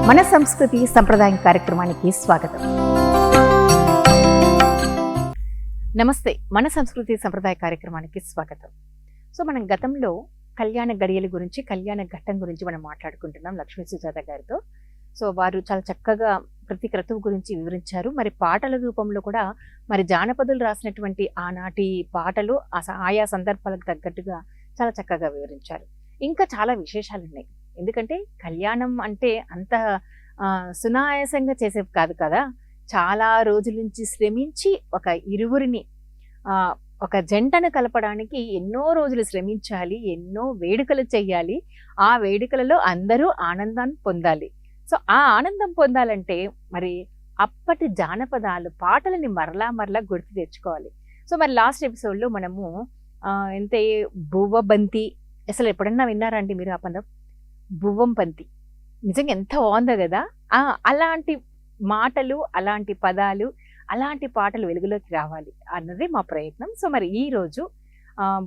మన సంస్కృతి సంప్రదాయం కార్యక్రమానికి స్వాగతం. నమస్తే, మన సంస్కృతి సంప్రదాయ కార్యక్రమానికి స్వాగతం. సో మనం గతంలో కళ్యాణ గడియల గురించి, కళ్యాణ ఘట్టం గురించి మనం మాట్లాడుకుంటున్నాం లక్ష్మీ సుజాత గారితో. సో వారు చాలా చక్కగా ప్రతి క్రతువు గురించి వివరించారు. మరి పాటల రూపంలో కూడా మరి జానపదులు రాసినటువంటి ఆనాటి పాటలు ఆయా సందర్భాలకు తగ్గట్టుగా చాలా చక్కగా వివరించారు. ఇంకా చాలా విశేషాలు ఉన్నాయి. ఎందుకంటే కళ్యాణం అంటే అంత సునాయాసంగా చేసేవి కాదు కదా. చాలా రోజుల నుంచి శ్రమించి ఒక ఇరువురిని ఒక జంటను కలపడానికి ఎన్నో రోజులు శ్రమించాలి, ఎన్నో వేడుకలు చెయ్యాలి. ఆ వేడుకలలో అందరూ ఆనందాన్ని పొందాలి. సో ఆ ఆనందం పొందాలంటే మరి అప్పటి జానపదాలు పాటలని మరలా మరలా గుర్తు తెచ్చుకోవాలి. సో మరి లాస్ట్ ఎపిసోడ్లో మనము ఎంతే బువ్వబంతి, అసలు ఎప్పుడన్నా విన్నారా అండి మీరు ఆ పదం? బువ్వం పంతి నిజంగా ఎంత బాగుందో కదా. అలాంటి మాటలు, అలాంటి పదాలు, అలాంటి పాటలు వెలుగులోకి రావాలి అన్నది మా ప్రయత్నం. సో మరి ఈ రోజు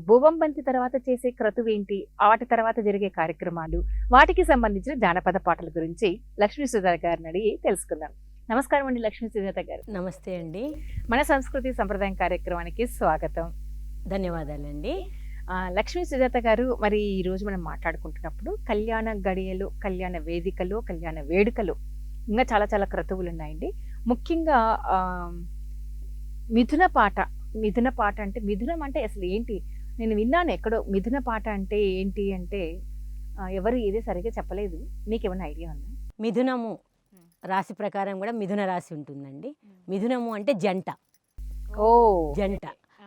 బువ్వం బంతి తర్వాత చేసే క్రతువు ఏంటి, వాటి తర్వాత జరిగే కార్యక్రమాలు, వాటికి సంబంధించిన జానపద పాటల గురించి లక్ష్మీ సుజాత గారిని అడిగి తెలుసుకుందాం. నమస్కారం అండి లక్ష్మీ సుజాత గారు. నమస్తే అండి. మన సంస్కృతి సంప్రదాయం కార్యక్రమానికి స్వాగతం. ధన్యవాదాలండి. లక్ష్మీ సుజాత గారు, మరి ఈ రోజు మనం మాట్లాడుకుంటున్నప్పుడు కళ్యాణ గడియలు, కళ్యాణ వేదికలు, కళ్యాణ వేడుకలు, ఇంకా చాలా చాలా క్రతువులు ఉన్నాయండి. ముఖ్యంగా మిథున పాట. మిథున పాట అంటే, మిథునం అంటే అసలు ఏంటి? నేను విన్నాను ఎక్కడో మిథున పాట అంటే ఏంటి అంటే ఎవరు ఏదే సరిగ్గా చెప్పలేదు. మీకేమైనా ఐడియా ఉందా? మిథునము రాశి ప్రకారం కూడా మిథున రాశి ఉంటుందండి. మిథునము అంటే జంట. జంట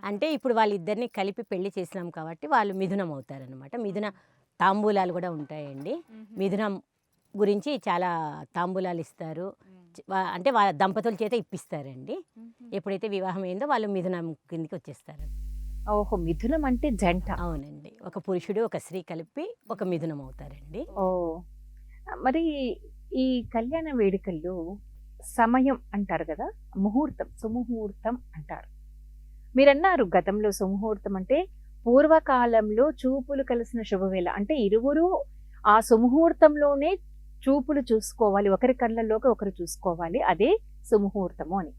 అంటే ఇప్పుడు వాళ్ళిద్దరిని కలిపి పెళ్లి చేసినాం కాబట్టి వాళ్ళు మిథునం అవుతారనమాట. మిథున తాంబూలాలు కూడా ఉంటాయండి. మిథునం గురించి చాలా తాంబూలాలు ఇస్తారు. అంటే వాళ్ళ దంపతుల చేత ఇప్పిస్తారండి. ఎప్పుడైతే వివాహం అయిందో వాళ్ళు మిథునం కిందకి వచ్చేస్తారు. ఓహో, మిథునం అంటే జంట. అవునండి, ఒక పురుషుడు ఒక స్త్రీ కలిపి ఒక మిథునం అవుతారండి. ఓ, మరి ఈ కళ్యాణ వేడుకల్లో సమయం అంటారు కదా, ముహూర్తం, సుముహూర్తం అంటారు. మీరన్నారు గతంలో సుముహూర్తం అంటే పూర్వకాలంలో చూపులు కలిసిన శుభవేళ. అంటే ఇరువురు ఆ సుముహూర్తంలోనే చూపులు చూసుకోవాలి, ఒకరి కళ్ళల్లోకి ఒకరు చూసుకోవాలి, అదే సుముహూర్తము అని.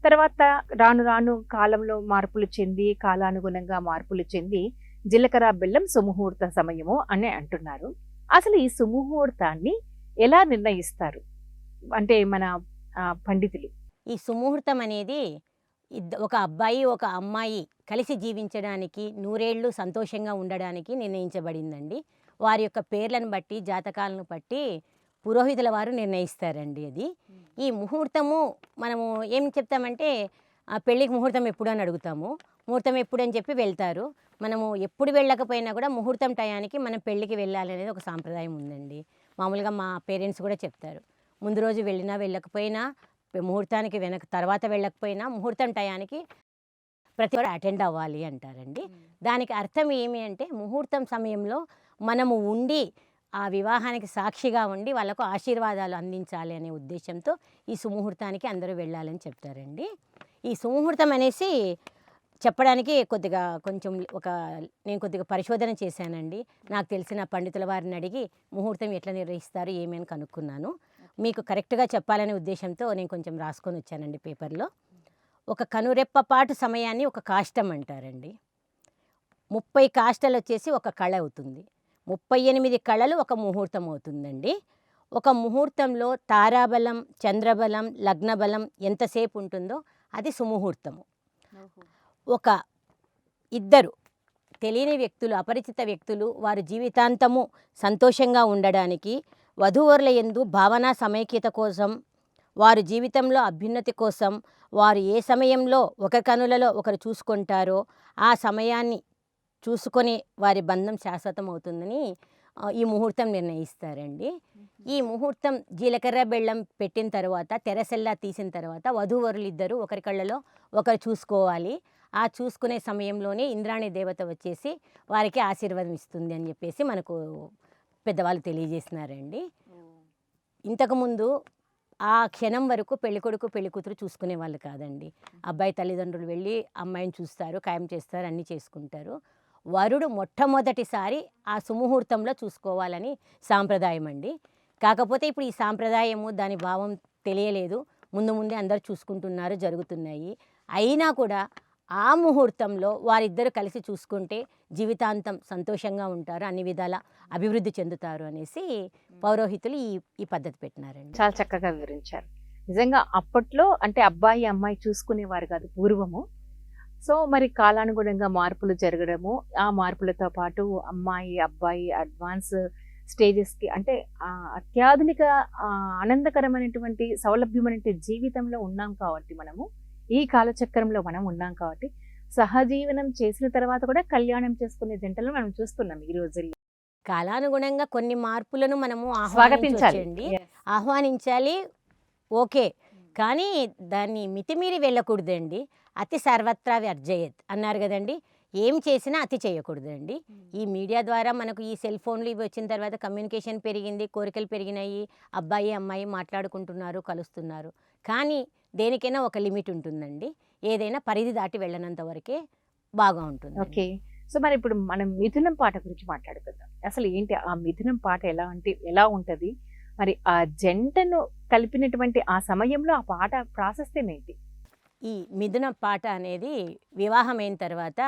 తర్వాత రాను రాను కాలంలో మార్పులు చెంది, కాలానుగుణంగా మార్పులు చెంది జీలకర్ర బెల్లం సుముహూర్త సమయము అని అంటున్నారు. అసలు ఈ సుముహూర్తాన్ని ఎలా నిర్ణయిస్తారు అంటే మన పండితులు? ఈ సుముహూర్తం అనేది ఒక అబ్బాయి ఒక అమ్మాయి కలిసి జీవించడానికి, నూరేళ్లు సంతోషంగా ఉండడానికి నిర్ణయించబడిందండి. వారి యొక్క పేర్లను బట్టి, జాతకాలను బట్టి పురోహితుల వారు నిర్ణయిస్తారండి. అది ఈ ముహూర్తము మనము ఏం చెప్తామంటే పెళ్ళికి ముహూర్తం ఎప్పుడు అని అడుగుతాము. ముహూర్తం ఎప్పుడు అని చెప్పి వెళ్తారు. మనము ఎప్పుడు వెళ్ళకపోయినా కూడా ముహూర్తం టయానికి మనం పెళ్ళికి వెళ్ళాలనేది ఒక సాంప్రదాయం ఉందండి. మామూలుగా మా పేరెంట్స్ కూడా చెప్తారు, ముందు రోజు వెళ్ళినా వెళ్ళకపోయినా, ముహూర్తానికి తర్వాత వెళ్ళకపోయినా ముహూర్తం టయానికి ప్రతి ఒక్కరు అటెండ్ అవ్వాలి అంటారండి. దానికి అర్థం ఏమి అంటే ముహూర్తం సమయంలో మనము ఉండి ఆ వివాహానికి సాక్షిగా ఉండి వాళ్ళకు ఆశీర్వాదాలు అందించాలి అనే ఉద్దేశంతో ఈ సుముహూర్తానికి అందరూ వెళ్ళాలని చెప్తారండి. ఈ సుముహూర్తం అనేసి చెప్పడానికి నేను కొద్దిగా పరిశోధన చేశానండి. నాకు తెలిసిన పండితుల వారిని అడిగి ముహూర్తం ఎట్లా నిర్వహిస్తారు ఏమని కనుక్కున్నాను. మీకు కరెక్ట్గా చెప్పాలనే ఉద్దేశంతో నేను కొంచెం రాసుకొని వచ్చానండి పేపర్లో. ఒక కనురెప్ప పాటు సమయాన్ని ఒక కాష్టం అంటారండి. 30 కాష్టలు వచ్చేసి ఒక కళ అవుతుంది. 38 కళలు ఒక ముహూర్తం అవుతుందండి. ఒక ముహూర్తంలో తారాబలం, చంద్రబలం, లగ్నబలం ఎంతసేపు ఉంటుందో అది సుముహూర్తము. ఒక ఇద్దరు తెలియని వ్యక్తులు, అపరిచిత వ్యక్తులు వారి జీవితాంతము సంతోషంగా ఉండడానికి, వధూవరుల యందు భావనా సమైక్యత కోసం, వారి జీవితంలో అభ్యున్నతి కోసం వారు ఏ సమయంలో ఒకరి కనులలో ఒకరు చూసుకుంటారో ఆ సమయాన్ని చూసుకొని వారి బంధం శాశ్వతం అవుతుందని ఈ ముహూర్తం నిర్ణయిస్తారండి. ఈ ముహూర్తం జీలకర్ర బెల్లం పెట్టిన తర్వాత, తెరసెల్లా తీసిన తర్వాత వధూవరులు ఇద్దరు ఒకరి కళ్ళలో ఒకరు చూసుకోవాలి. ఆ చూసుకునే సమయంలోనే ఇంద్రాణి దేవత వచ్చేసి వారికి ఆశీర్వాదం ఇస్తుంది అని చెప్పేసి మనకు పెద్దవాళ్ళు తెలియజేసినారండి. ఇంతకుముందు ఆ క్షణం వరకు పెళ్ళికొడుకు పెళ్ళికూతురు చూసుకునే వాళ్ళు కాదండి. అబ్బాయి తల్లిదండ్రులు వెళ్ళి అమ్మాయిని చూస్తారు, ఖాయం చేస్తారు, అన్నీ చేసుకుంటారు. వరుడు మొట్టమొదటిసారి ఆ సుముహూర్తంలో చూసుకోవాలని సాంప్రదాయం అండి. కాకపోతే ఇప్పుడు ఈ సాంప్రదాయము దాని భావం తెలియలేదు. ముందు ముందే అందరూ చూసుకుంటున్నారు, జరుగుతున్నాయి. అయినా కూడా ఆ ముహూర్తంలో వారిద్దరూ కలిసి చూసుకుంటే జీవితాంతం సంతోషంగా ఉంటారు, అన్ని విధాల అభివృద్ధి చెందుతారు అనేసి పౌరోహితులు ఈ ఈ పద్ధతి పెట్టినారండి. చాలా చక్కగా వివరించారు. నిజంగా అప్పట్లో అంటే అబ్బాయి అమ్మాయి చూసుకునేవారు కాదు పూర్వము. సో మరి కాలానుగుణంగా మార్పులు జరగడము, ఆ మార్పులతో పాటు అమ్మాయి అబ్బాయి అడ్వాన్స్ స్టేజెస్కి అంటే అత్యాధునిక ఆనందకరమైనటువంటి సౌలభ్యమైనటువంటి జీవితంలో ఉన్నాం కాబట్టి మనము ఈ కాలచక్రంలో మనం ఉన్నాం కాబట్టి సహజీవనం చేసిన తర్వాత కూడా కళ్యాణం చేసుకునే జంటలను మనం చూస్తున్నాం ఈ రోజుల్లో. కాలానుగుణంగా కొన్ని మార్పులను మనము స్వాగతించాలి. ఆహ్వానించాలి, Yes. ఆహ్వానించాలి. ఓకే, కానీ దాన్ని మితిమీరి వెళ్ళకూడదండి. అతి సర్వత్రా వ్యర్జయత్ అన్నారు కదండి. ఏం చేసినా అతి చేయకూడదండి. ఈ మీడియా ద్వారా మనకు ఈ సెల్ ఫోన్లు ఇవి వచ్చిన తర్వాత కమ్యూనికేషన్ పెరిగింది, కోరికలు పెరిగినాయి, అబ్బాయి అమ్మాయి మాట్లాడుకుంటున్నారు, కలుస్తున్నారు. కానీ దేనికైనా ఒక లిమిట్ ఉంటుందండి. ఏదైనా పరిధి దాటి వెళ్ళనంత వరకే బాగా ఉంటుంది. ఓకే. సో మరి ఇప్పుడు మనం మిథునం పాట గురించి మాట్లాడుకుందాం. అసలు ఏంటి ఆ మిథునం పాట ఎలా ఉంటది? మరి ఆ జంటను కలిపినటువంటి ఆ సమయంలో ఆ పాట ప్రాశస్త్యం ఏంటి? ఈ మిథున పాట అనేది వివాహమైన తర్వాత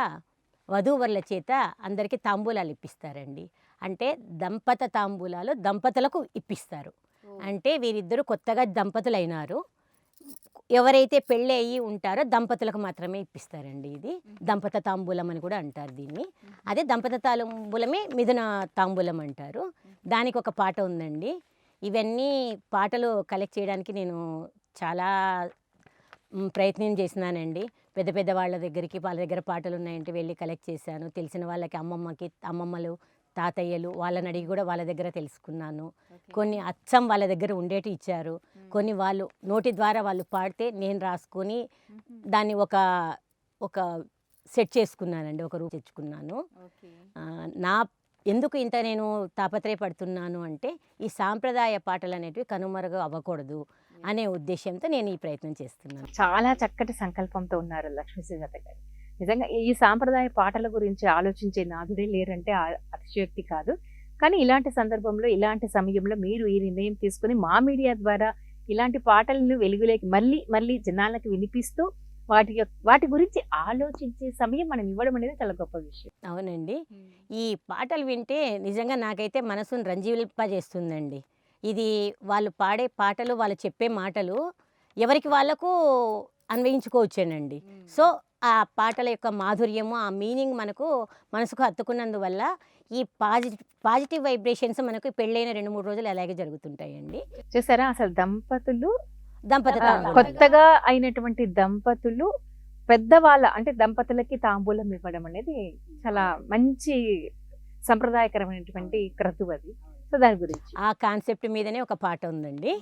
వధూవరుల చేత అందరికీ తాంబూలాలు ఇప్పిస్తారండి. అంటే తాంబూలాలు దంపతులకు ఇప్పిస్తారు. అంటే వీరిద్దరూ కొత్తగా దంపతులైనారు. ఎవరైతే పెళ్ళి అయ్యి ఉంటారో దంపతులకు మాత్రమే ఇప్పిస్తారండి. ఇది తాంబూలం అని కూడా అంటారు దీన్ని. అదే తాంబూలమే మిథున తాంబూలం అంటారు. దానికి ఒక పాట ఉందండి. ఇవన్నీ పాటలు కలెక్ట్ చేయడానికి నేను చాలా ప్రయత్నం చేసినానండి. పెద్ద పెద్ద వాళ్ళ దగ్గరికి, వాళ్ళ దగ్గర పాటలు ఉన్నాయంటే వెళ్ళి కలెక్ట్ చేశాను. తెలిసిన వాళ్ళకి అమ్మమ్మలు, తాతయ్యలు వాళ్ళని అడిగి కూడా వాళ్ళ దగ్గర తెలుసుకున్నాను. కొన్ని అచ్చం వాళ్ళ దగ్గర ఉండేటి ఇచ్చారు. కొన్ని వాళ్ళు నోటి ద్వారా వాళ్ళు పాడితే నేను రాసుకొని దాన్ని ఒక సెట్ చేసుకున్నానండి. ఒక రూపు తెచ్చుకున్నాను. నా ఎందుకు ఇంత నేను తాపత్రయపడుతున్నాను అంటే ఈ సాంప్రదాయ పాటలు అనేటివి కనుమరుగు అవ్వకూడదు అనే ఉద్దేశంతో నేను ఈ ప్రయత్నం చేస్తున్నాను. చాలా చక్కటి సంకల్పంతో ఉన్నారు లక్ష్మీ సుజాత గారు. నిజంగా ఈ సాంప్రదాయ పాటల గురించి ఆలోచించే నాదుడే లేరంటే అతిశయోక్తి కాదు. కానీ ఇలాంటి సందర్భంలో, ఇలాంటి సమయంలో మీరు ఈ నిర్ణయం తీసుకుని మా మీడియా ద్వారా ఇలాంటి పాటలను వెలుగులోకి మళ్ళీ జనాలకు వినిపిస్తూ వాటి గురించి ఆలోచించే సమయం మనం ఇవ్వడం అనేది చాలా గొప్ప విషయం. అవునండి. ఈ పాటలు వింటే నిజంగా నాకైతే మనసును రంజింపజేస్తుందండి. ఇది వాళ్ళు పాడే పాటలు, వాళ్ళు చెప్పే మాటలు ఎవరికి వాళ్ళకు అన్వయించుకోవచ్చానండి. సో ఆ పాటల యొక్క మాధుర్యము, ఆ మీనింగ్ మనసుకు హత్తుకున్నందువల్ల ఈ పాజిటివ్ వైబ్రేషన్స్ మనకు పెళ్ళైన 2-3 రోజులు అలాగే జరుగుతుంటాయండి. చూసారా, అసలు తాంబూలాలు. కొత్తగా అయినటువంటి దంపతులు పెద్దవాళ్ళ అంటే దంపతులకి తాంబూలం ఇవ్వడం అనేది చాలా మంచి సంప్రదాయకరమైనటువంటి క్రతువు అది. సో దాని గురించి ఆ కాన్సెప్ట్ మీదనే ఒక పాట ఉందండి.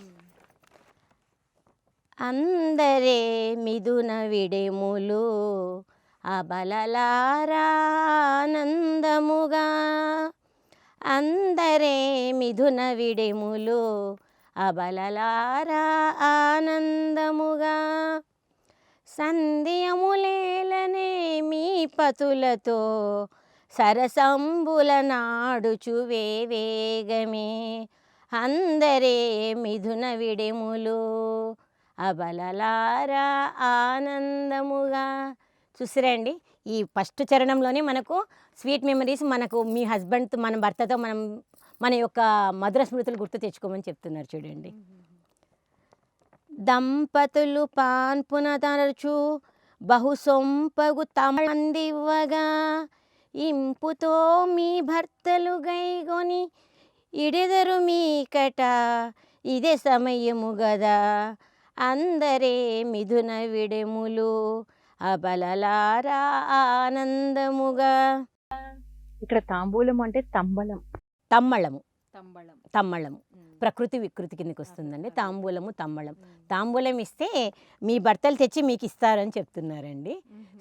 అందరే మిథున విడెములు అబలలారా ఆనందముగా, అందరే మిథున విడెములు అబలలారా ఆనందముగా, సంధ్యములేలనే మీ పతులతో సరసంబుల నాడుచు వేగమే, అందరే మిథున విడెములు అబలలారా ఆనందముగా. చూసిరండి, ఈ ఫస్ట్ చరణంలోనే మనకు స్వీట్ మెమరీస్, మనకు మీ హస్బెండ్తో, మన భర్తతో మన యొక్క మధుర స్మృతులు గుర్తు తెచ్చుకోమని చెప్తున్నారు చూడండి. దంపతులు పాన్పున తరచు బహు సొంపగు తమందివ్వగా, ఇంపుతో మీ భర్తలు గైగొని ఇడెదరు మీకట ఇదే సమయము గదా, అందరే మిథున విడెములు అబలలారా ఆనందముగా. ఇక్కడ తాంబూలం అంటే తమ్మళము ప్రకృతి వికృతి కిందకి వస్తుందండి. తమ్మళం. తాంబూలం ఇస్తే మీ భర్తలు తెచ్చి మీకు ఇస్తారని చెప్తున్నారండి.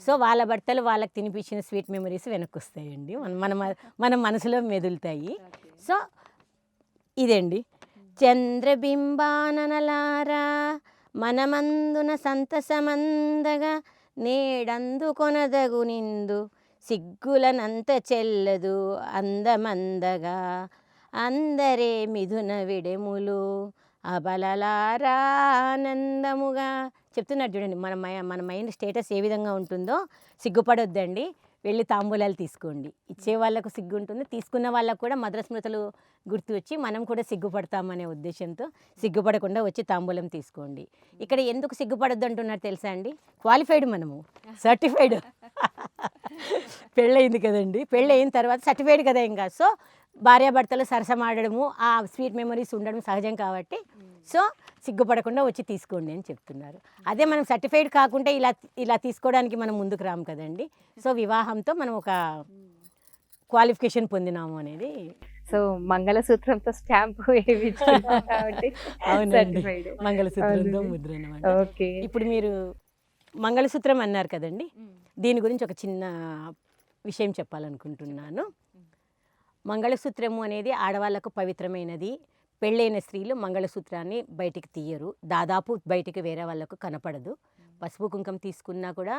సో వాళ్ళ భర్తలు వాళ్ళకి తినిపించిన స్వీట్ మెమరీస్ వెనక్కి వస్తాయండి, మన మనసులో మెదులుతాయి. సో ఇదండి. చంద్రబింబాననలారా మనమందున సంతసమందగా, నేడందు కొనదగు నిందు సిగ్గులనంత చెల్లదు అందమందగా, అందరే మిథున విడెములు అబలలారా ఆనందముగా చెప్తున్నాడు చూడండి. మన మైండ్ స్టేటస్ ఏ విధంగా ఉంటుందో సిగ్గుపడొద్దండి. వెళ్ళి తాంబూలాలు తీసుకోండి. ఇచ్చే వాళ్ళకు సిగ్గు ఉంటుంది, తీసుకున్న వాళ్ళకు కూడా మధుర స్మృతులు గుర్తు వచ్చి మనం కూడా సిగ్గుపడతామనే ఉద్దేశంతో సిగ్గుపడకుండా వచ్చి తాంబూలం తీసుకోండి. ఇక్కడ ఎందుకు సిగ్గుపడొద్దు అంటున్నారు తెలుసా అండి? క్వాలిఫైడ్, మనము సర్టిఫైడ్. పెళ్ళయింది కదండి, పెళ్ళయిన తర్వాత సర్టిఫైడ్ కదా ఇంకా. సో భార్యాభర్తలు సరసమాడము, ఆ స్వీట్ మెమరీస్ ఉండడం సహజం కాబట్టి సో సిగ్గుపడకుండా వచ్చి తీసుకోండి అని చెప్తున్నారు. అదే మనం సర్టిఫైడ్ కాకుండా ఇలా తీసుకోవడానికి మనం ముందుకు రాము కదండి. సో వివాహంతో మనం ఒక క్వాలిఫికేషన్ పొందినాము అనేది. సో మంగళసూత్రంతో స్టాంప్ కాబట్టి అవునండి, certified. మంగళసూత్రంతో అవునండి. ముద్ర అన్నమాట. ఓకే. ఇప్పుడు మీరు మంగళసూత్రం అన్నారు కదండి, దీని గురించి ఒక చిన్న విషయం చెప్పాలనుకుంటున్నాను. మంగళసూత్రము అనేది ఆడవాళ్ళకు పవిత్రమైనది. పెళ్ళైన స్త్రీలు మంగళసూత్రాన్ని బయటికి తీయరు, దాదాపు బయటికి వేరే వాళ్ళకు కనపడదు. పసుపు కుంకుమ తీసుకున్నా కూడా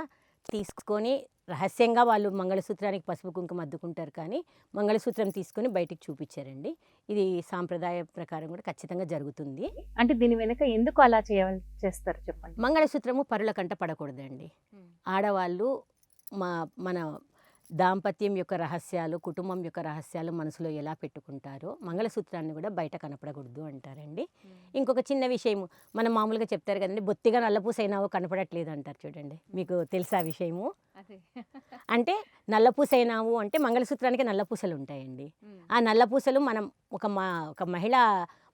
తీసుకొని రహస్యంగా వాళ్ళు మంగళసూత్రానికి పసుపు కుంకుమ అద్దుకుంటారు, కానీ మంగళసూత్రం తీసుకొని బయటికి చూపించారండి. ఇది సాంప్రదాయ ప్రకారం కూడా ఖచ్చితంగా జరుగుతుంది. అంటే దీని వెనుక ఎందుకు అలా చేస్తారు చెప్పండి. మంగళసూత్రము పరుల కంట పడకూడదండి. ఆడవాళ్ళు మన దాంపత్యం యొక్క రహస్యాలు, కుటుంబం యొక్క రహస్యాలు మనసులో ఎలా పెట్టుకుంటారో మంగళసూత్రాన్ని కూడా బయట కనపడకూడదు అంటారండి. ఇంకొక చిన్న విషయము, మనం మామూలుగా చెప్తారు కదండి, బొత్తిగా నల్లపూస అయినావో కనపడట్లేదు అంటారు చూడండి. మీకు తెలుసా ఆ విషయము? అంటే నల్లపూస అయినావు అంటే మంగళసూత్రానికి నల్లపూసలు ఉంటాయండి. ఆ నల్లపూసలు మనం ఒక మహిళ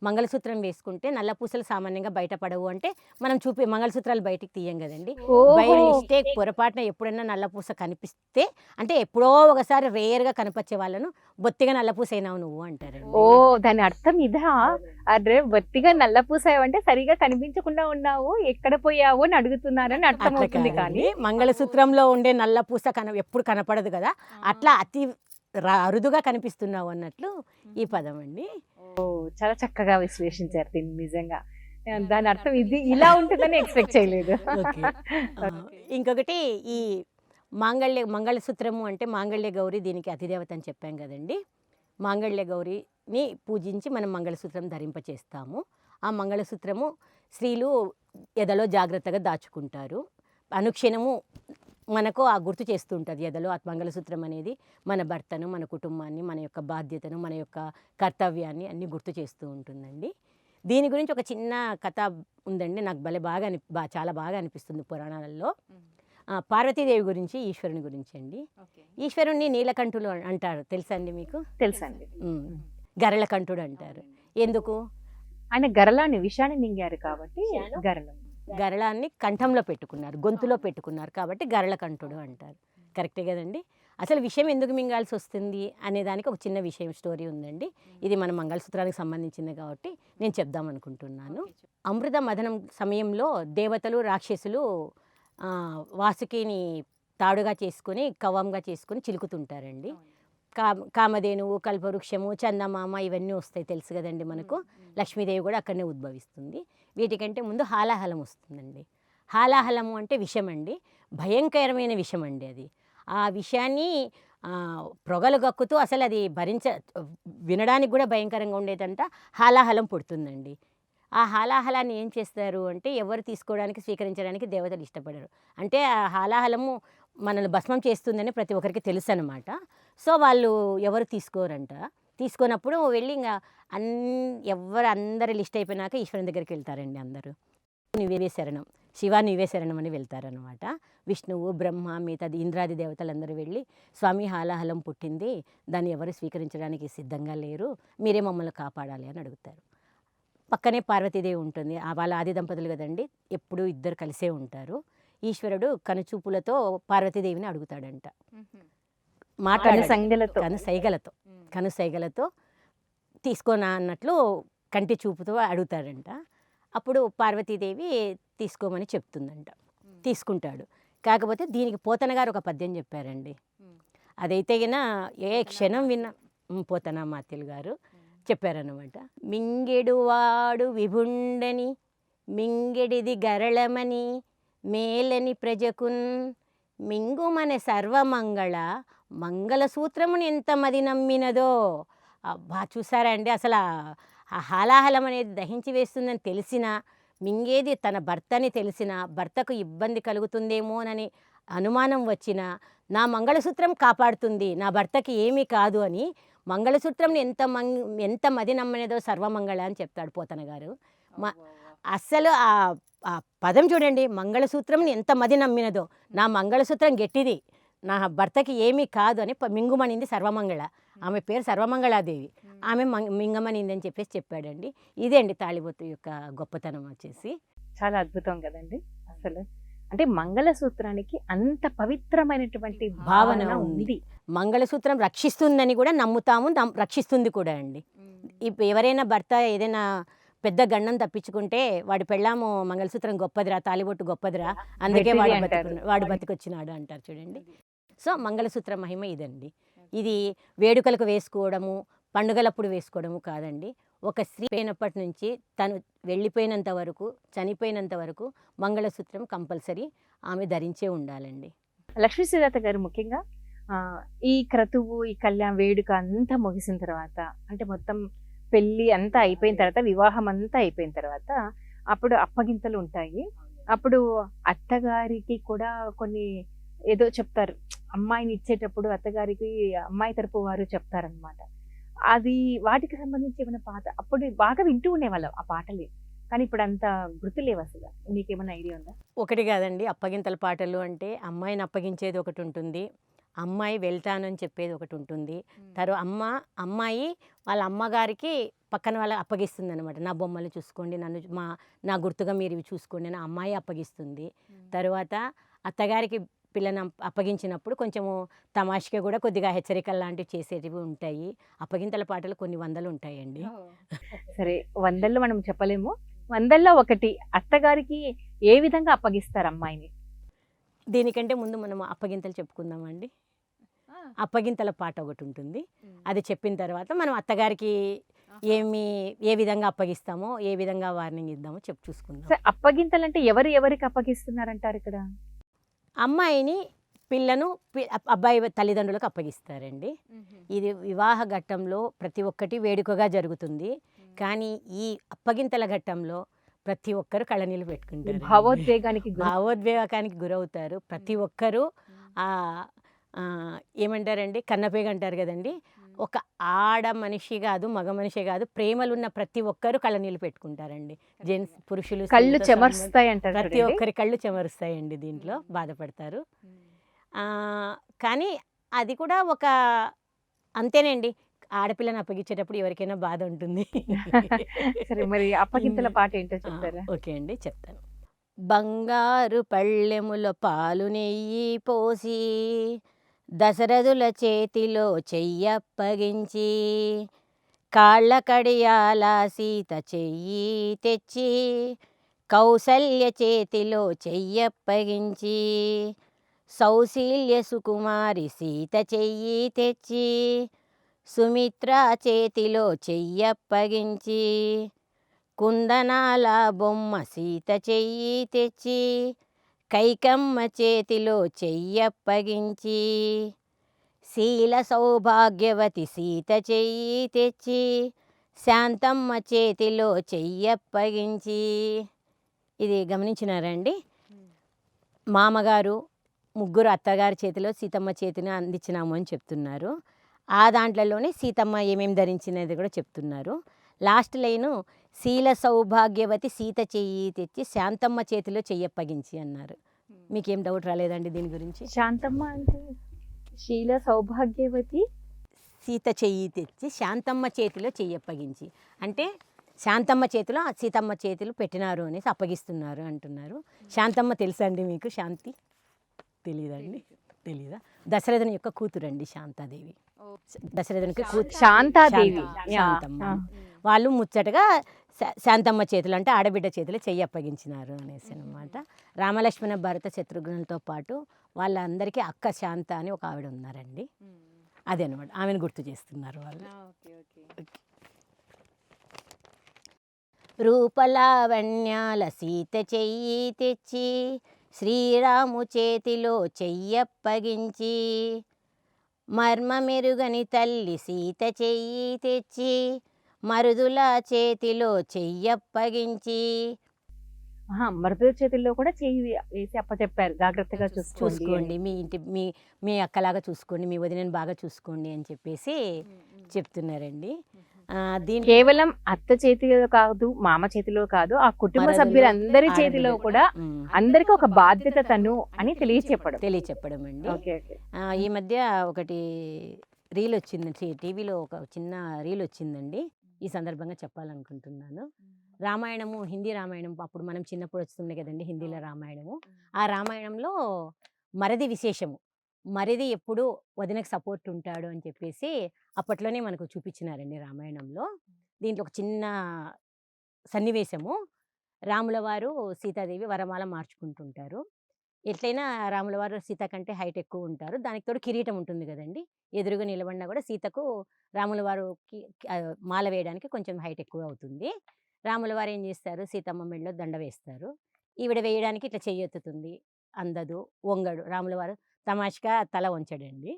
మంగళసూత్రం వేసుకుంటే నల్లపూసలు సామాన్యంగా బయటపడవు అంటే మనం మంగళసూత్రాలు బయటికి తీయం కదండి. బై మిస్టేక్ పొరపాటున ఎప్పుడైనా నల్లపూస కనిపిస్తే, అంటే ఎప్పుడో ఒకసారి రేర్గా కనిపించే వాళ్ళను బొత్తిగా నల్లపూస అయినావు నువ్వు అంటారు. ఓ, దాని అర్థం ఇదా? అరే బొత్తిగా నల్లపూసావంటే సరిగా కనిపించకుండా ఉన్నావు, ఎక్కడ పోయావు అని అడుగుతున్నారని అర్థం అవుతుంది. కానీ మంగళసూత్రంలో ఉండే నల్లపూస ఎప్పుడు కనపడదు కదా, అట్లా అతి అరుదుగా కనిపిస్తున్నావు అన్నట్లు ఈ పదం అండి. ఓ, చాలా చక్కగా విశ్లేషించారు దీన్ని. నిజంగా దాని అర్థం ఇది ఇలా ఉంటుందని ఎక్స్పెక్ట్ చేయలేదు. ఓకే. ఇంకొకటి ఈ మంగళసూత్రము అంటే మాంగళ్య గౌరి, దీనికి అతిదేవత అని చెప్పాం కదండి. మాంగళ్య గౌరిని పూజించి మనం మంగళసూత్రం ధరింపచేస్తాము. ఆ మంగళసూత్రము స్త్రీలు ఎదలో జాగ్రత్తగా దాచుకుంటారు. అనుక్షణము మనకు ఆ గుర్తు చేస్తూ ఉంటుంది ఎదలో. ఆ మంగళసూత్రం అనేది మన భర్తను, మన కుటుంబాన్ని, మన యొక్క బాధ్యతను, మన యొక్క కర్తవ్యాన్ని అన్నీ గుర్తు చేస్తూ ఉంటుందండి. దీని గురించి ఒక చిన్న కథ ఉందండి, నాకు చాలా బాగా అనిపిస్తుంది పురాణాలలో. పార్వతీదేవి గురించి, ఈశ్వరుని గురించి అండి. ఈశ్వరుణ్ణి నీలకంఠులు అంటారు, తెలుసా అండి మీకు? తెలుసండి. గరళకంఠుడు అంటారు. ఎందుకు? ఆయన గరళాన్ని విషాన్ని మింగారు కాబట్టి గరళాన్ని కంఠంలో పెట్టుకున్నారు, గొంతులో పెట్టుకున్నారు కాబట్టి గరళకంఠుడు అంటారు. కరెక్టే కదండి. అసలు విషయం ఎందుకు మింగాల్సి వస్తుంది అనే దానికి ఒక చిన్న విషయం స్టోరీ ఉందండి. ఇది మన మంగళసూత్రానికి సంబంధించింది కాబట్టి నేను చెప్దాం అనుకుంటున్నాను. అమృత మథనం సమయంలో దేవతలు, రాక్షసులు వాసుకిని తాడుగా చేసుకొని, కవ్వంగా చేసుకొని చిలుకుతుంటారండి. కామధేనువు, కల్పవృక్షము, చందమామ ఇవన్నీ వస్తాయి, తెలుసు కదండి మనకు. లక్ష్మీదేవి కూడా అక్కడనే ఉద్భవిస్తుంది. వీటికంటే ముందు హాలాహలం వస్తుందండి. హాలాహలము అంటే విషం అండి, భయంకరమైన విషం అండి అది. ఆ విషయాన్ని ప్రొగలు గక్కుతూ అసలు అది వినడానికి కూడా భయంకరంగా ఉండేదంట. హాలాహలం పుడుతుందండి. ఆ హాలాహలాన్ని ఏం చేస్తారు అంటే ఎవరు తీసుకోవడానికి, స్వీకరించడానికి దేవతలు ఇష్టపడరు. అంటే ఆ హాలాహలము మనల్ని భస్మం చేస్తుందని ప్రతి ఒక్కరికి తెలుసు అనమాట. సో వాళ్ళు ఎవరు తీసుకోరంట. తీసుకున్నప్పుడు వెళ్ళి ఇంకా అందరి లిస్ట్ అయిపోయినాక ఈశ్వరుని దగ్గరికి వెళ్తారండి అందరూ. నువ్వే శరణం, శివ నువ్వే శరణం అని వెళ్తారనమాట. విష్ణువు, బ్రహ్మ, మిగతా ఇంద్రాది దేవతలందరూ వెళ్ళి స్వామి హాలాహలం పుట్టింది, దాన్ని ఎవరు స్వీకరించడానికి సిద్ధంగా లేరు, మీరే మమ్మల్ని కాపాడాలి అని అడుగుతారు. పక్కనే పార్వతీదేవి ఉంటుంది. వాళ్ళ ఆది దంపతులు కదండి, ఎప్పుడూ ఇద్దరు కలిసే ఉంటారు. ఈశ్వరుడు కనుచూపులతో పార్వతీదేవిని అడుగుతాడంట, కనుసైగలతో తీసుకోనా అన్నట్లు కంటి చూపుతో అడుగుతాడంట. అప్పుడు పార్వతీదేవి తీసుకోమని చెప్తుందంట. తీసుకుంటాడు. కాకపోతే దీనికి పోతన గారు ఒక పద్యం చెప్పారండి. అదైతే గిన ఏ క్షణం విన్నా పోతన మాత్యులు గారు చెప్పారన్నమాట. మింగెడువాడు విభుండని, మింగెడిది గరళమని, మేలని ప్రజకున్ మింగుమనే సర్వమంగళ మంగళసూత్రముని ఎంతమది నమ్మినదో, చూసారా అండి అసలు ఆ హాలాహలం అనేది దహించి వేస్తుందని తెలిసినా, మింగేది తన భర్తని తెలిసినా, భర్తకు ఇబ్బంది కలుగుతుందేమోనని అనుమానం వచ్చినా, నా మంగళసూత్రం కాపాడుతుంది, నా భర్తకి ఏమీ కాదు అని మంగళసూత్రంని ఎంత మది నమ్మనేదో సర్వమంగళ అని చెప్తాడు పోతన గారు. మ అస్సలు ఆ పదం చూడండి, మంగళసూత్రంని ఎంత మది నమ్మినదో, నా మంగళసూత్రం గట్టిది, నా భర్తకి ఏమీ కాదు అని మింగుమనింది సర్వమంగళ. ఆమె పేరు సర్వమంగళాదేవి. ఆమె మింగమనింది అని చెప్పేసి చెప్పాడండి. ఇదే అండి తాళిబొట్టు యొక్క గొప్పతనం వచ్చేసి. చాలా అద్భుతం కదండి అసలు. అంటే మంగళసూత్రానికి అంత పవిత్రమైనటువంటి భావన భావన ఉంది. ఉంది. మంగళసూత్రం రక్షిస్తుందని కూడా నమ్ముతాము, రక్షిస్తుంది కూడా అండి. ఇప్పుడు ఎవరైనా భర్త ఏదైనా పెద్ద గండం తప్పించుకుంటే వాడి పెళ్ళాము మంగళసూత్రం గొప్పదిరా, తాళిబొట్టు గొప్పదిరా, అందుకే గట్టిది వాడు అంటారు. బతికొచ్చినాడు అంటారు చూడండి. సో మంగళసూత్ర మహిమ ఇదండి. ఇది వేడుకలకు వేసుకోవడము, పండుగలప్పుడు వేసుకోవడము కాదండి. ఒక స్త్రీ అయినప్పటి నుంచి తను వెళ్ళిపోయినంత వరకు, చనిపోయినంత వరకు మంగళసూత్రం కంపల్సరీ ఆమె ధరించే ఉండాలండి. లక్ష్మీ సుజాత గారు ముఖ్యంగా ఈ క్రతువు, ఈ కళ్యాణ వేడుక అంతా ముగిసిన తర్వాత, అంటే మొత్తం పెళ్ళి అంతా అయిపోయిన తర్వాత, వివాహం అంతా అయిపోయిన తర్వాత అప్పుడు అప్పగింతలు ఉంటాయి. అప్పుడు అత్తగారికి కూడా కొన్ని ఏదో చెప్తారు, అమ్మాయిని ఇచ్చేటప్పుడు అత్తగారికి అమ్మాయి తరపు వారు చెప్తారనమాట. అది వాటికి సంబంధించి ఏమైనా పాట అప్పుడు బాగా వింటూ ఉండేవాళ్ళం ఆ పాటలు, కానీ ఇప్పుడు అంత గుర్తులేవు అసలు. మీకేమైనా ఐడియా ఉందా? ఒకటి కాదండి అప్పగింతల పాటలు అంటే, అమ్మాయిని అప్పగించేది ఒకటి ఉంటుంది, అమ్మాయి వెళ్తానని చెప్పేది ఒకటి ఉంటుంది. అమ్మాయి వాళ్ళ అమ్మగారికి పక్కన వాళ్ళకి అప్పగిస్తుంది అనమాట. నా బొమ్మలు చూసుకోండి, నా గుర్తుగా మీరు ఇవి చూసుకోండి అని అమ్మాయి అప్పగిస్తుంది. తరువాత అత్తగారికి పిల్లని అప్పగించినప్పుడు కొంచెము తమాషగా కూడా కొద్దిగా హెచ్చరికలు లాంటివి చేసేటివి ఉంటాయి. అప్పగింతల పాటలు కొన్ని వందలు ఉంటాయండి. సరే, వందల్లో మనం చెప్పలేము. వందల్లో ఒకటి అత్తగారికి ఏ విధంగా అప్పగిస్తారు అమ్మాయిని? దీనికంటే ముందు మనం అప్పగింతలు చెప్పుకుందామండి. అప్పగింతల పాట ఒకటి ఉంటుంది. అది చెప్పిన తర్వాత మనం అత్తగారికి ఏ విధంగా అప్పగిస్తామో, ఏ విధంగా వార్నింగ్ ఇద్దామో చూసుకుందాం. అప్పగింతలు అంటే ఎవరికి అప్పగిస్తున్నారంటారు ఇక్కడ? అమ్మాయిని పిల్లను అబ్బాయి తల్లిదండ్రులకు అప్పగిస్తారండి. ఇది వివాహ ఘట్టంలో ప్రతి ఒక్కటి వేడుకగా జరుగుతుంది. కానీ ఈ అప్పగింతల ఘట్టంలో ప్రతి ఒక్కరు కళ్ళనీళ్ళు పెట్టుకుంటారు, భావోద్వేగానికి గురవుతారు. ప్రతి ఒక్కరూ ఏమంటారండి, కన్నపేగ అంటారు కదండి. ఒక ఆడ మనిషి కాదు, మగ మనిషి కాదు, ప్రేమలున్న ప్రతి ఒక్కరు కళ్ళనీళ్ళు పెట్టుకుంటారండి. జెంట్స్, పురుషులు, కళ్ళు చెమరుస్తాయి అంటారు. ప్రతి ఒక్కరి కళ్ళు చెమరుస్తాయండి, దీంట్లో బాధపడతారు. కానీ అది కూడా ఒక అంతేనండి, ఆడపిల్లని అప్పగించేటప్పుడు ఎవరికైనా బాధ ఉంటుంది. సరే, మరి అప్పగింతల పాట ఏంటో చెప్తారా? ఓకే అండి, చెప్తాను. బంగారు పళ్ళెముల పాలు నెయ్యి పోసి, దశరథుల చేతిలో చెయ్యప్పగించి, కాళ్ళ కడియాల సీత చెయ్యి తెచ్చి, కౌసల్య చేతిలో చెయ్యప్పగించి, సౌశీల్య సుకుమారి సీత చెయ్యి తెచ్చి, సుమిత్ర చేతిలో చెయ్యప్పగించి, కుందనాల బొమ్మ సీత చెయ్యి తెచ్చి, కైకమ్మ చేతిలో చెయ్యప్పగించి, శీల సౌభాగ్యవతి సీత చెయ్యి తెచ్చి, శాంతమ్మ చేతిలో చెయ్యప్పగించి. ఇది గమనించినారండి. మామగారు ముగ్గురు అత్తగారి చేతిలో సీతమ్మ చేతిని అందించినాము అని చెప్తున్నారు. ఆ దాంట్లోనే సీతమ్మ ఏమేమి ధరించినది కూడా చెప్తున్నారు. లాస్ట్ లైను శీల సౌభాగ్యవతి సీత చెయ్యి తెచ్చి, శాంతమ్మ చేతిలో చెయ్యప్పగించి అన్నారు. మీకేం డౌట్ రాలేదండి దీని గురించి? శాంతమ్మ అంటే శీల సౌభాగ్యవతి సీత చెయ్యి తెచ్చి శాంతమ్మ చేతిలో చెయ్యప్పగించి అంటే శాంతమ్మ చేతిలో సీతమ్మ చేతులు పెట్టినారు అనేసి అప్పగిస్తున్నారు అంటున్నారు. శాంతమ్మ తెలుసా అండి మీకు? శాంతి తెలీదండి? తెలీదా? దశరథుని యొక్క కూతురండి శాంతాదేవి. దశరథునికి శాంతాదేవి, శాంతమ్మ. వాళ్ళు ముచ్చటగా శాంతమ్మ చేతులు అంటే ఆడబిడ్డ చేతులు చెయ్యి అప్పగించినారు అనేసి అనమాట. రామలక్ష్మణ భరత శత్రుఘ్నులతో పాటు వాళ్ళందరికీ అక్క శాంత అని ఒక ఆవిడ ఉన్నారండి. అదే అనమాట, ఆమెను గుర్తు చేస్తున్నారు వాళ్ళు. రూపలావణ్యాల సీత చెయ్యి తెచ్చి, శ్రీరాము చేతిలో చెయ్యప్పగించి, మర్మమెరుగని తల్లి సీత చెయ్యి తెచ్చి మరుదుల చేతిలో చెయ్యప్పగించి. మరుదుల చేతుల్లో కూడా చెయ్యి వేసి అప్పచెప్పారు, జాగ్రత్తగా చూసుకోండి చూసుకోండి, అని. మీ ఇంటి మీ మీ అక్కలాగా చూసుకోండి, మీ వదినని బాగా చూసుకోండి అని చెప్పేసి చెప్తున్నారండి. దీని కేవలం అత్త చేతిలో కాదు, మామ చేతిలో కాదు, ఆ కుటుంబ మరదలు, సభ్యులందరి చేతిలో ఆడబిడ్డ కూడా అందరికి ఒక బాధ్యత తను అని తెలియచెప్పడం. తెలియచెప్పడం అండి. Okay, okay. ఈ మధ్య ఒకటి రీల్ వచ్చింది, టీవీలో ఒక చిన్న రీల్ వచ్చిందండి. ఈ సందర్భంగా చెప్పాలనుకుంటున్నాను. రామాయణము, హిందీ రామాయణం అప్పుడు మనం చిన్నప్పుడు వస్తుండే కదండి హిందీలో రామాయణము. ఆ రామాయణంలో మరిది విశేషము, మరిది ఎప్పుడు వదినకు సపోర్ట్ ఉంటాడు అని చెప్పేసి అప్పట్లోనే మనకు చూపించినారండి రామాయణంలో. దీంట్లో ఒక చిన్న సన్నివేశము, రాముల వారు సీతాదేవి వరమాల మార్చుకుంటుంటారు. ఎట్లయినా రాముల వారు సీత కంటే హైట్ ఎక్కువ ఉంటారు, దానికి తోడు కిరీటం ఉంటుంది కదండి. ఎదురుగా నిలబడినా కూడా సీతకు రాముల వారికి మాల వేయడానికి కొంచెం హైట్ ఎక్కువ అవుతుంది. రాముల వారు ఏం చేస్తారు, సీతమ్మ మెడలో దండ వేస్తారు. ఈవిడ వేయడానికి ఇట్లా చెయ్యెత్తుతుంది, అందదు, వంగడు. రాముల వారు తమాషగా తల వంచడండి.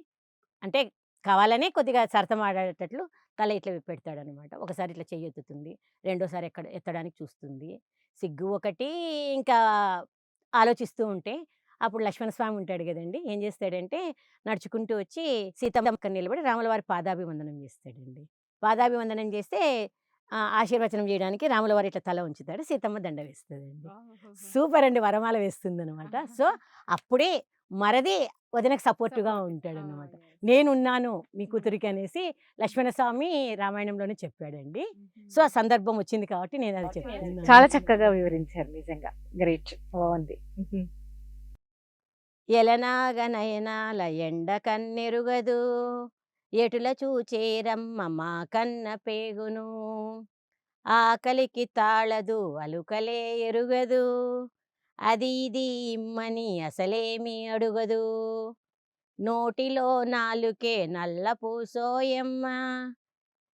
అంటే కావాలనే కొద్దిగా సరసమాడేటట్లు తల ఇట్లా పెడతాడనమాట. ఒకసారి ఇట్లా చెయ్యెత్తుతుంది, రెండోసారి ఎత్తడానికి చూస్తుంది. సిగ్గు ఒకటి, ఇంకా ఆలోచిస్తూ ఉంటే అప్పుడు లక్ష్మణస్వామి ఉంటాడు కదండి, ఏం చేస్తాడంటే నడుచుకుంటూ వచ్చి సీతమ్మ పక్కన నిలబడి రాముల వారి పాదాభివందనం చేస్తాడండి. పాదాభివందనం చేస్తే ఆశీర్వచనం చేయడానికి రాముల వారు ఇట్లా తల ఉంచుతాడు, సీతమ్మ దండ వేస్తుందండి. సూపర్ అండి, వరమాల వేస్తుందనమాట. సో అప్పుడే మరది వదినకు సపోర్టుగా ఉంటాడనమాట. నేనున్నాను మీ కూతురికి అనేసి లక్ష్మణస్వామి రామాయణంలోనే చెప్పాడండి. సో ఆ సందర్భం వచ్చింది కాబట్టి నేను అది చెప్తున్నాను. చాలా చక్కగా వివరించారు, నిజంగా గ్రేట్, బాగుంది. ఎలనాగ నయనాల ఎండ కన్నెరుగదు, ఎటుల చూచేరమ్మ మా కన్న పేగును, ఆకలికి తాళదు అలుకలే ఎరుగదు, అది ఇది ఇమ్మని అసలేమి అడుగదు, నోటిలో నాలుకే నల్ల పూసోయమ్మ,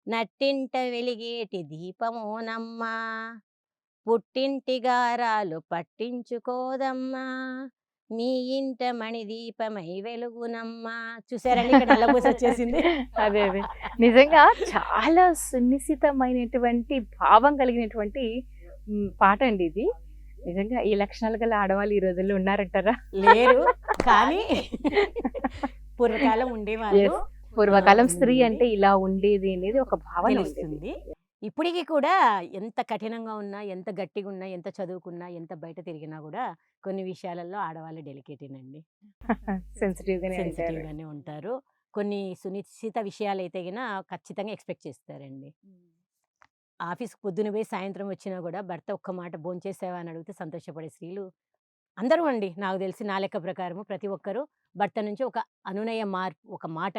నట్టింట వెలిగేటి దీపమోనమ్మ, పుట్టింటి గారాలు పట్టించుకోదమ్మా, మీ ఇంట మణిదీపమై వెలుగునమ్మా. చూసారండి, ఇక్కడ నల్లబూస వచ్చేసింది. అదే అదే, నిజంగా చాలా సునిశ్చితమైనటువంటి భావం కలిగినటువంటి పాట అండి ఇది. నిజంగా ఈ లక్షణాలు గల ఆడవాళ్ళు ఈ రోజుల్లో ఉన్నారంటారా? లేరు, కానీ పూర్వకాలం ఉండేవాళ్ళు. Yes. పూర్వకాలం స్త్రీ అంటే ఇలా ఉండేది అనేది ఒక భావన ఉండేది. తెలుస్తుంది. ఇప్పటికీ కూడా ఎంత కఠినంగా ఉన్నా, ఎంత గట్టిగా ఉన్నా, ఎంత చదువుకున్నా, ఎంత బయట తిరిగినా కూడా కొన్ని విషయాలలో ఆడవాళ్ళు డెలికేటేనండి, సెన్సిటివ్ గానే ఉంటారు. సెన్సిటివ్ గానే ఉంటారు. కొన్ని సునిశ్చిత విషయాలు అయితే గిన ఖచ్చితంగా ఎక్స్పెక్ట్ చేస్తారండి. ఆఫీస్ పొద్దున పోయి సాయంత్రం వచ్చినా కూడా భర్త ఒక్క మాట భోంచేసావా అని అడిగితే సంతోషపడే స్త్రీలు అందరూ అండి. నాకు తెలిసి నా లెక్క ప్రకారము ప్రతి ఒక్కరు భర్త నుంచి ఒక అనునయ మార్పు, ఒక మాట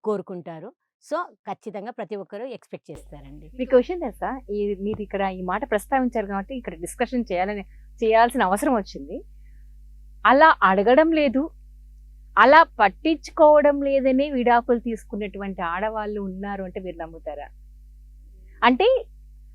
కోరుకుంటారు. సో ఖచ్చితంగా ప్రతి ఒక్కరు ఎక్స్పెక్ట్ చేస్తారండి. మీకు విషయం తెలుసా, మీరు ఇక్కడ ఈ మాట ప్రస్తావించారు కాబట్టి ఇక్కడ డిస్కషన్ చేయాల్సిన అవసరం వచ్చింది. అలా అడగడం లేదు, అలా పట్టించుకోవడం లేదని విడాకులు తీసుకున్నటువంటి ఆడవాళ్ళు ఉన్నారు అంటే మీరు నమ్ముతారా? అంటే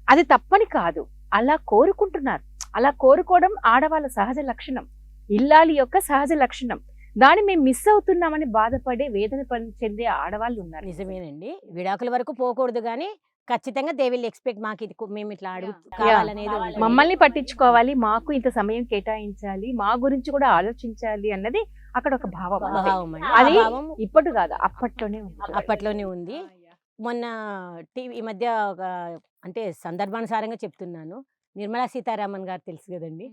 అది తప్పని కాదు, అలా కోరుకుంటున్నారు. అలా కోరుకోవడం ఆడవాళ్ళ సహజ లక్షణం, ఇల్లాలి యొక్క సహజ లక్షణం. దాన్ని మేము మిస్ అవుతున్నామని బాధపడే, వేదన చెందే ఆడవాళ్ళు ఉన్నారు. నిజమేనండి, విడాకుల వరకు పోకూడదు, కానీ ఖచ్చితంగా దే విల్ ఎక్స్పెక్ట్ మాకు ఇది మేము ఇట్లా అడుగు కావాలనేది ఉంటుంది. మమ్మల్ని పట్టించుకోవాలి, మాకు ఇంత సమయం కేటాయించాలి, మా గురించి కూడా ఆలోచించాలి అన్నది అక్కడ ఒక భావం. భావం అండి. అది ఆ భావం ఇప్పుడు కాదు, అప్పట్లోనే ఉంది. అప్పట్లోనే ఉంది. మొన్న టీవీ ఈ మధ్య ఒక అంటే సందర్భానుసారంగా చెప్తున్నాను, నిర్మలా సీతారామన్ గారు తెలుసు కదండి,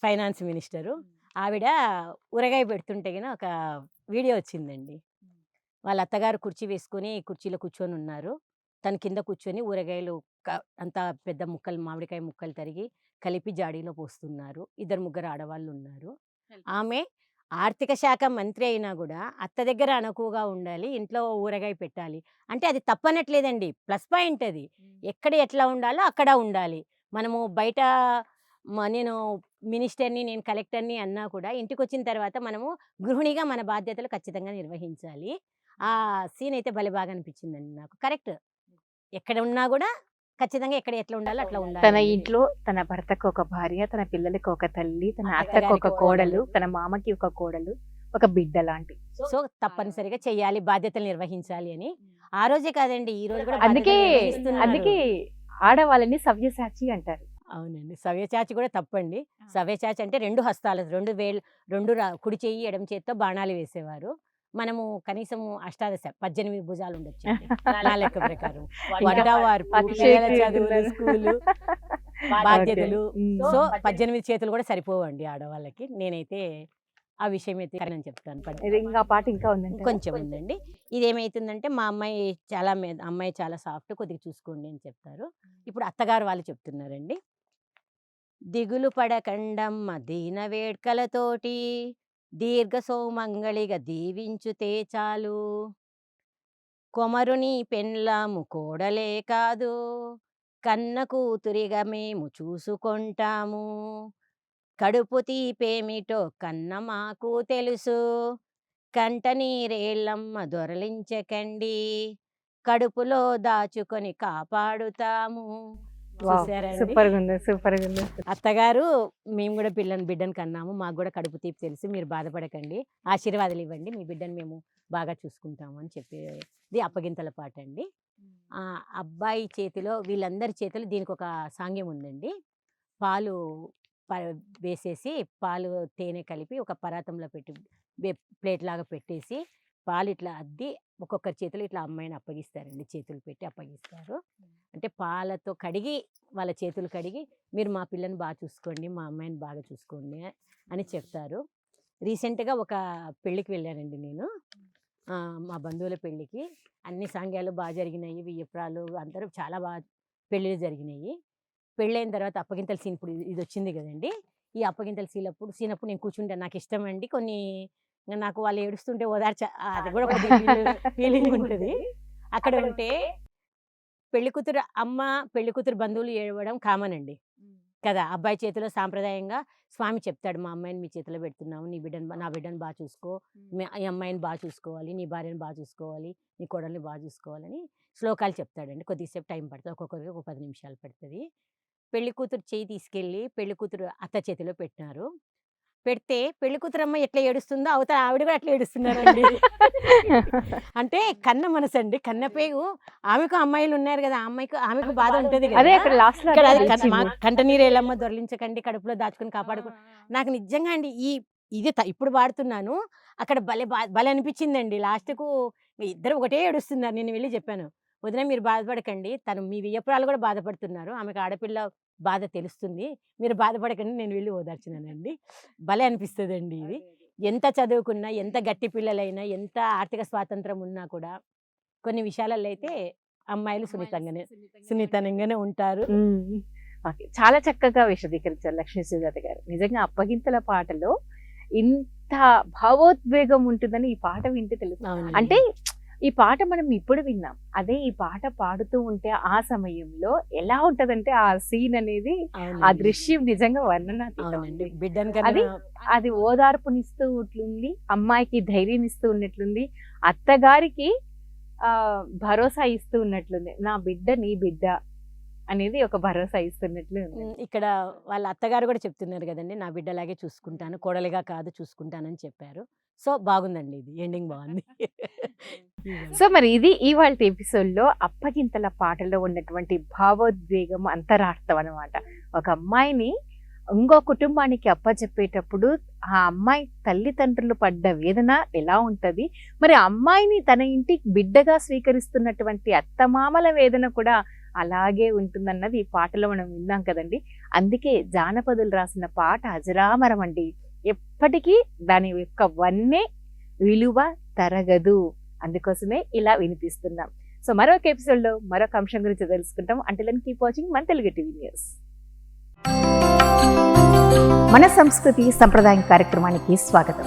ఫైనాన్స్ మినిస్టరు. ఆవిడ ఊరగాయ పెడుతుంటే గిన ఒక వీడియో వచ్చిందండి. వాళ్ళ అత్తగారు కుర్చీ వేసుకొని కుర్చీలో కూర్చొని ఉన్నారు, తన కింద కూర్చొని ఊరగాయలు అంత పెద్ద ముక్కలు, మామిడికాయ ముక్కలు తరిగి కలిపి జాడీలో పోస్తున్నారు. ఇద్దరు ముగ్గురు ఆడవాళ్ళు ఉన్నారు. ఆమె ఆర్థిక శాఖ మంత్రి అయినా కూడా అత్త దగ్గర అణకువగా ఉండాలి, ఇంట్లో ఊరగాయ పెట్టాలి అంటే అది తప్పనట్లేదండి, ప్లస్ పాయింట్ అది. ఎక్కడ ఎట్లా ఉండాలో అక్కడ ఉండాలి. మనము బయట నేను మినిస్టర్ని, నేను కలెక్టర్ని అన్నా కూడా ఇంటికి వచ్చిన తర్వాత మనము గృహిణిగా మన బాధ్యతలు ఖచ్చితంగా నిర్వహించాలి. ఆ సీన్ అయితే భలే బాగా అనిపించిందండి నాకు. కరెక్ట్, ఎక్కడ ఉన్నా కూడా ఖచ్చితంగా ఎక్కడ ఎట్లా ఉండాలో అట్లా ఉండాలి. తన ఇంట్లో తన భర్తకు ఒక భార్య, తన పిల్లలకు ఒక తల్లి, తన అత్తకు ఒక కోడలు, తన మామకి ఒక కోడలు, ఒక బిడ్డ లాంటి. సో తప్పనిసరిగా చెయ్యాలి, బాధ్యతలు నిర్వహించాలి అని. ఆ రోజే కాదండి, ఈ రోజు కూడా అందుకే బాధ్యతలు నిర్వహిస్తున్నారు. అందుకే ఆడవాళ్ళని సవ్యసాచి అంటారు. అవునండి, సవ్యచాచి కూడా తప్పండి. సవ్యచాచి అంటే 2 హస్తాలు, 2 వేలు, కుడి చెయ్యి ఎడమ చేత్తో బాణాలు వేసేవారు. మనము కనీసం 18 భుజాలు ఉండొచ్చు నా లెక్క ప్రకారం. వంట, వార్పు, పిల్లల చదువులు, స్కూలు, బాధ్యతలు. సో 18 చేతులు కూడా సరిపోవండి ఆడవాళ్ళకి. నేనైతే ఆ విషయం అయితే నేను చెప్తాను. ఇది ఇంకా పాట ఇంకా ఉందండి. కొంచెం ఉందండి. ఇదేమైతుందంటే మా అమ్మాయి అమ్మాయి చాలా సాఫ్ట్, కొద్దిగా చూసుకోండి అని చెప్తారు. ఇప్పుడు అత్తగారు వాళ్ళు చెప్తున్నారండి. దిగులు పడకండమ్మ దీన వేడ్కలతోటి, దీర్ఘ సోమంగళిగా దీవించుతే చాలు, కొమరుని పెండ్లాము కోడలే కాదు, కన్న కూతురిగా మేము చూసుకుంటాము, కడుపు తీపేమిటో కన్న మాకు తెలుసు, కంట నీరేళ్ళమ్మ దొరలించకండి, కడుపులో దాచుకొని కాపాడుతాము. చూసారండి? సూపర్ గా ఉంది, సూపర్ గా ఉంది. అత్తగారు మేము కూడా బిడ్డను కన్నాము, మాకు కూడా కడుపు తీపి తెలుసు, మీరు బాధపడకండి, ఆశీర్వాదాలు ఇవ్వండి, మీ బిడ్డను మేము బాగా చూసుకుంటాము అని చెప్పేది అప్పగింతల పాట అండి. ఆ అబ్బాయి చేతిలో, వీళ్ళందరి చేతిలో దీనికి ఒక సాంగ్యం ఉందండి. పాలు వేసేసి పాలు తేనె కలిపి ఒక పరాతంలో పెట్టి ప్లేట్ లాగా పెట్టేసి పాలు ఇట్లా అద్ది ఒక్కొక్కరి చేతులు ఇట్లా అమ్మాయిని అప్పగిస్తారండి, చేతులు పెట్టి అప్పగిస్తారు. అంటే పాలతో కడిగి, వాళ్ళ చేతులు కడిగి, మీరు మా పిల్లని బాగా చూసుకోండి, మా అమ్మాయిని బాగా చూసుకోండి అని చెప్తారు. రీసెంట్గా ఒక పెళ్ళికి వెళ్ళానండి నేను, మా బంధువుల పెళ్ళికి. అన్ని సాంగ్యాలు బాగా జరిగినాయి, వియ్యపురాలు అందరూ చాలా బాగా పెళ్ళిళ్ళు జరిగినాయి. పెళ్ళైన తర్వాత అప్పగింతల సీన్ ఇప్పుడు ఇది వచ్చింది కదండి. ఈ అప్పగింతల సీనప్పుడు నేను కూర్చుంటాను, నాకు ఇష్టం అండి. కొన్ని నాకు వాళ్ళు ఏడుస్తుంటే అది కూడా ఒక ఫీలింగ్ ఉంటుంది. అక్కడ ఉంటే పెళ్లి కూతురు బంధువులు ఏడవడం కామన్ అండి కదా. అబ్బాయి చేతిలో సాంప్రదాయంగా స్వామి చెప్తాడు, మా అమ్మాయిని మీ చేతిలో పెడుతున్నావు, నా బిడ్డను బాగా చూసుకో, ఈ అమ్మాయిని బాగా చూసుకోవాలి, నీ భార్యను బాగా చూసుకోవాలి, నీ కోడల్ని బాగా చూసుకోవాలని శ్లోకాలు చెప్తాడండి. కొద్దిసేపు టైం పడుతుంది, ఒక్కొక్కరికి ఒక 10 నిమిషాలు పడుతుంది. పెళ్లి కూతురు చేయి తీసుకెళ్ళి పెళ్లి కూతురు అత్త చేతిలో పెట్టినారు. పెడితే పెళ్లి కూతురు అమ్మ ఎట్లా ఏడుస్తుందో అవతల ఆవిడ కూడా అట్లా ఏడుస్తున్నారండి. అంటే కన్న మనసు అండి, కన్న పేగు. ఆమెకు అమ్మాయిలు ఉన్నారు కదా, ఆమెకు బాధ ఉంటది అదే కదా. అక్కడ లాస్ట్ లో ఇక్కడ అట్లా వచ్చింది. కంట నీరేళ్ళమ్మ దొరలించకండి, కడుపులో దాచుకుని కాపాడుకో. నాకు నిజంగా అండి ఇది ఇప్పుడు పాడుతున్నాను, అక్కడ భలే అనిపించిందండి. లాస్ట్కు ఇద్దరు ఒకటే ఏడుస్తున్నారు. నేను వెళ్ళి చెప్పాను, వదిన మీరు బాధపడకండి, మీ వియ్యపురాలు కూడా బాధపడుతున్నారు, ఆమెకు ఆడపిల్ల బాధ తెలుస్తుంది, మీరు బాధపడకండి, నేను వెళ్ళి ఓదార్చినానండి. భలే అనిపిస్తుందండి ఇది. ఎంత చదువుకున్నా, ఎంత గట్టి పిల్లలైనా, ఎంత ఆర్థిక స్వాతంత్రం ఉన్నా కూడా కొన్ని విషయాలలో అయితే అమ్మాయిలు సున్నితంగానే ఉంటారు. చాలా చక్కగా విశదీకరించారు లక్ష్మీ సుజాత గారు. నిజంగా అప్పగింతల పాటలో ఇంత భావోద్వేగం ఉంటుందని ఈ పాట వింటే తెలుసు. అంటే ఈ పాట మనం ఇప్పుడు విన్నాం, అదే ఈ పాట పాడుతూ ఉంటే ఆ సమయంలో ఎలా ఉంటదంటే ఆ సీన్ అనేది, ఆ దృశ్యం నిజంగా వర్ణనాతీతం. అది ఓదార్పునిస్తూ ఉంటుంది, అమ్మాయికి ధైర్యం ఇస్తూ ఉన్నట్లుంది, అత్తగారికి భరోసా ఇస్తూ ఉన్నట్లుంది. నా బిడ్డ నీ బిడ్డ అనేది ఒక భరోసా ఇస్తున్నట్లు ఇక్కడ వాళ్ళ అత్తగారు కూడా చెప్తున్నారు కదండి, నా బిడ్డలాగే చూసుకుంటాను, కోడలిగా కాదు చూసుకుంటానని చెప్పారు. సో బాగుందండి, ఇది ఎండింగ్ బాగుంది. సో మరి ఇది ఇవాళ ఎపిసోడ్ లో అప్పగింతల పాటలో ఉన్నటువంటి భావోద్వేగం అంతరార్థం అన్నమాట. ఒక అమ్మాయిని ఇంకో కుటుంబానికి అప్పచెప్పేటప్పుడు ఆ అమ్మాయి తల్లిదండ్రులు పడ్డ వేదన ఎలా ఉంటది, మరి అమ్మాయిని తన ఇంటికి బిడ్డగా స్వీకరిస్తున్నటువంటి అత్తమామల వేదన కూడా అలాగే ఉంటుందన్నది ఈ పాటలో మనం విన్నాం కదండి. అందుకే జానపదులు రాసిన పాట అజరామరం అండి, ఎప్పటికీ దాని యొక్క వన్నే విలువ తరగదు. అందుకోసమే ఇలా వినిపిస్తున్నాం. సో మరొక ఎపిసోడ్ లో మరొక అంశం గురించి తెలుసుకుంటాం. అంటిల్ దెన్ కీప్ వాచింగ్ మన తెలుగు టీవీ న్యూస్. మన సంస్కృతి సంప్రదాయం కార్యక్రమానికి స్వాగతం.